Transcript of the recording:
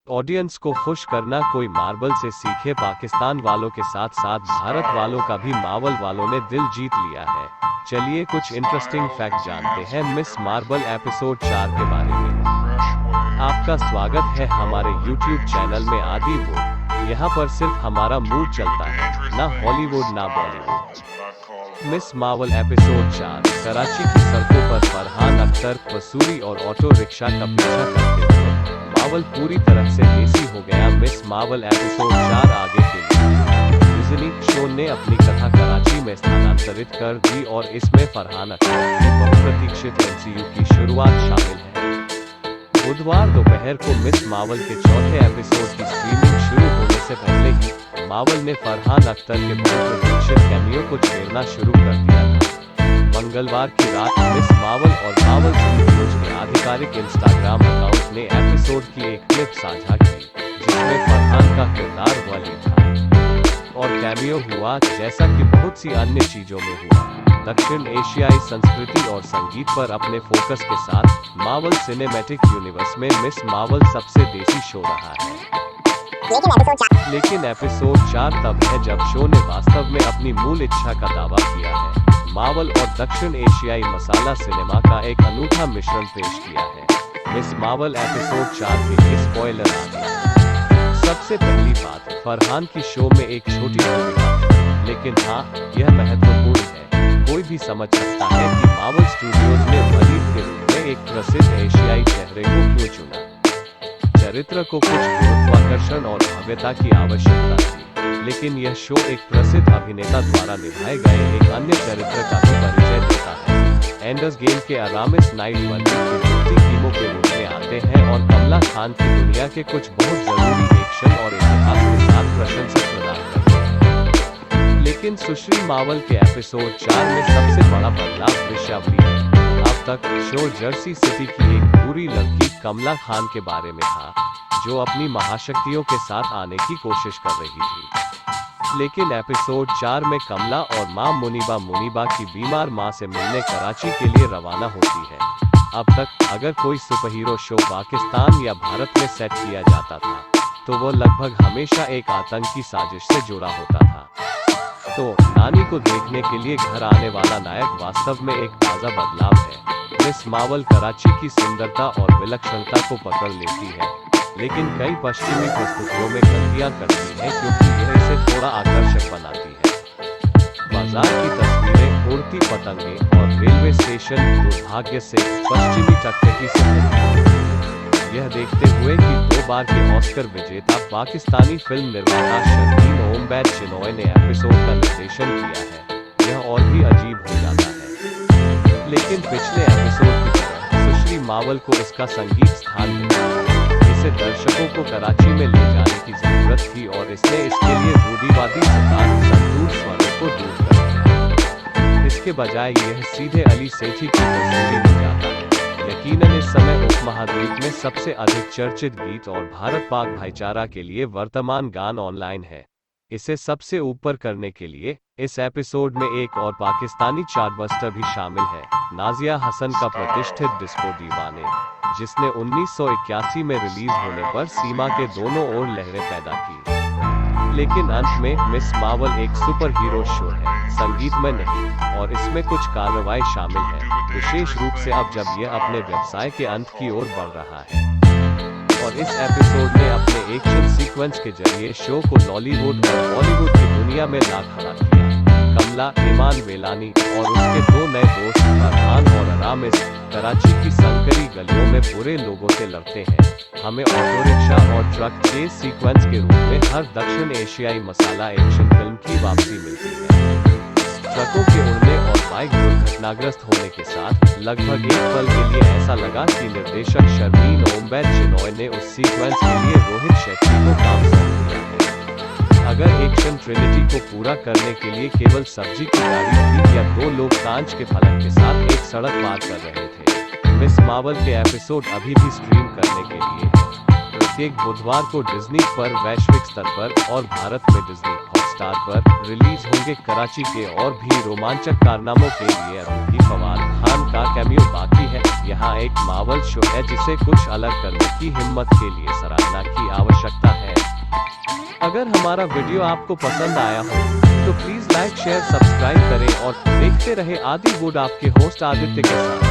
Audience को खुश करना कोई मार्वल से सीखे। पाकिस्तान वालों के साथ साथ भारत वालों का भी मार्वल वालों ने दिल जीत लिया है। चलिए कुछ इंटरेस्टिंग फैक्ट जानते हैं मिस मार्वल एपिसोड 4 के बारे में। आपका स्वागत है हमारे YouTube चैनल में आदि वो। यहाँ पर सिर्फ हमारा मूड चलता है, ना हॉलीवुड ना Bollywood. Miss Marvel episode 4। Karachi की सड़कों पर फरहान अख्तर, वसूरी और ऑटो रिक्शा का पीछा करते हुए मार्वल पूरी तरह से देसी हो गया। मिस मार्वल एपिसोड 4 आगे के लिए डिज्नी शो ने अपनी कथा कराची में स्थानांतरित कर दी और इसमें फरहान अख्तर की बहुप्रतीक्षित MCU की शुरुआत शामिल है। बुधवार दोपहर को मिस मार्वल के चौथे एपिसोड की स्ट्रीमिंग शुरू होने से पहले ही मार्वल ने फरहान अख्तर के बहुप्रतीक्षित कैमियो को छेड़ना शुरू कर दिया था। मंगलवार की रात मिस मार्वल और मार्वल स्टूडियोज के आधिकारिक इंस्टाग्राम अकाउंट ने एपिसोड की एक क्लिप साझा की, जिसमें फरहान का किरदार वाली था और कैमियो हुआ, जैसा कि बहुत सी अन्य चीजों में हुआ। दक्षिण एशियाई संस्कृति और संगीत पर अपने फोकस के साथ मार्वल सिनेमैटिक यूनिवर्स में मिस मार्वल सबसे देसी शो रहा है। लेकिन एपिसोड 4 तब है जब शो ने वास्तव में अपनी मूल इच्छा का दावा किया है। मार्वल और दक्षिण एशियाई मसाला सिनेमा का एक अनूठा मिश्रण पेश किया है। मिस मार्वल एपिसोड 4 के लिए स्पॉइलर आ गया। सबसे पहली बात, फरहान की शो में एक छोटी भूमिका है, लेकिन हाँ, यह महत्वपूर्ण है। कोई भी समझ सकता है कि मार्वल स्टूडियोज ने वलीद के रूप में एक प्रसिद्ध एशियाई चेहरे को क्यों चुना। चरित्र को कुछ गुरुत्वाकर्षण और भव्यता की आवश्यकता थी, लेकिन यह शो एक प्रसिद्ध अभिनेता द्वारा निभाए गए एक अन्य चरित्र का भी परिचय देता है। एंडर्स गेम के अरामिस नाइट वलीद की कीमो के रूप में आते हैं और कमला खान की दुनिया के कुछ बहुत जरूरी एक्शन और इतिहास के साथ प्रशंसक प्रदान करते हैं। लेकिन सुश्री मार्वल के एपिसोड 4 में सबसे बड़ा बदलाव दृश्यावली है। अब तक शो जर्सी सिटी की एक बुरी लड़की कमला खान के बारे में था, जो अपनी महाशक्तियों के साथ आने की कोशिश कर रही थी। लेकिन एपिसोड 4 में कमला और मां मुनीबा की बीमार मां से मिलने कराची के लिए रवाना होती है। अब तक अगर कोई सुपरहीरो शो पाकिस्तान या भारत में सेट किया जाता था, तो वो लगभग हमेशा एक आतंकी साजिश से जुड़ा होता था। तो नानी को देखने के लिए घर आने वाला नायक वास्तव में एक ताज़ा बदलाव है। मिस मार्वल कराची की सुंदरता और विलक्षणता को पकड़ लेती है, लेकिन कई पश्चिमी प्रस्तुतियों में गलतियां करती है, क्योंकि यह इसे थोड़ा आकर्षक बनाती है। बाजार की तस्वीरें, उड़ती पतंगें और रेलवे स्टेशन दुर्भाग्य से पश्चिमी टकटकी से भरे। यह देखते हुए कि 2 बार के ऑस्कर विजेता पाकिस्तानी फिल्म निर्माता शर्मीन ओमबैद चिनॉय ने एपिसोड का निर्देशन किया है, यह और भी अजीब हो जाता है। लेकिन पिछले एपिसोड की तरह सुश्री मार्वल को इसका संगीत स्थान मिला है। इसे दर्शकों को कराची में ले जाने की जरूरत थी और इसने इसके लिए रूढ़िवादी सितार संतूर स्वरों को दूर कर दिया। इसके बजाय यह सीधे अली सेठी की मौजूदगी में जाता है। यकीनन इस समय उपमहाद्वीप में सबसे अधिक चर्चित गीत और भारत पाक भाईचारा के लिए वर्तमान गान ऑनलाइन है। इसे सबसे ऊपर करने के लिए इस एपिसोड में एक और पाकिस्तानी चार्टबस्टर भी शामिल है, नाजिया हसन का प्रतिष्ठित डिस्को दीवाने, जिसने 1981 में रिलीज होने पर सीमा के दोनों ओर लहरें पैदा की। लेकिन अंत में मिस मार्वल एक सुपर हीरो शो है, संगीत में नहीं, और इसमें कुछ कार्रवाई शामिल है, विशेष रूप से अब जब यह अपने व्यवसाय के अंत की ओर बढ़ रहा है। और इस एपिसोड ने अपने एक्शन सीक्वेंस के जरिए शो को लॉलीवुड और बॉलीवुड की दुनिया में ला खड़ा किया। कमला, ईमान वेलानी और उसके 2 नए दोस्त फरहान और अरामिस कराची की संकरी गलियों में बुरे लोगों से लड़ते हैं। हमें ऑटो रिक्शा और ट्रक चेस सीक्वेंस के रूप में हर दक्षिण एशियाई मसाला एक्शन फिल्म की वापसी मिलती है। ट्रकों के उड़ने और बाइक दुर्घटनाग्रस्त होने के साथ लगभग एक पल के लिए ऐसा लगा कि निर्देशक शर्मीन ओमबैद चिनॉय ने उस सीक्वेंस के लिए रोहित शेट्टी को काम सौंप दिया है। अगर एक्शन ट्रिनिटी को पूरा करने के लिए केवल सब्जी की गाड़ी थी या 2 लोग कांच के फलक के साथ एक सड़क पार कर रहे थे। मिस मार्वल के एपिसोड अभी भी स्ट्रीम करने के लिए प्रत्येक बुधवार को डिज्नी पर वैश्विक स्तर पर और भारत में डिज्नी हॉटस्टार पर रिलीज होंगे। कराची के और भी रोमांचक कारनामों के लिए अभी भी फवाद खान का कैमियो बाकी है। यहाँ एक मार्वल शो है जिसे कुछ अलग करने की हिम्मत के लिए सराहना की आवश्यकता अगर हमारा वीडियो आपको पसंद आया हो तो प्लीज लाइक शेयर सब्सक्राइब करें और देखते रहे आदि वुड आपके होस्ट आदित्य के साथ।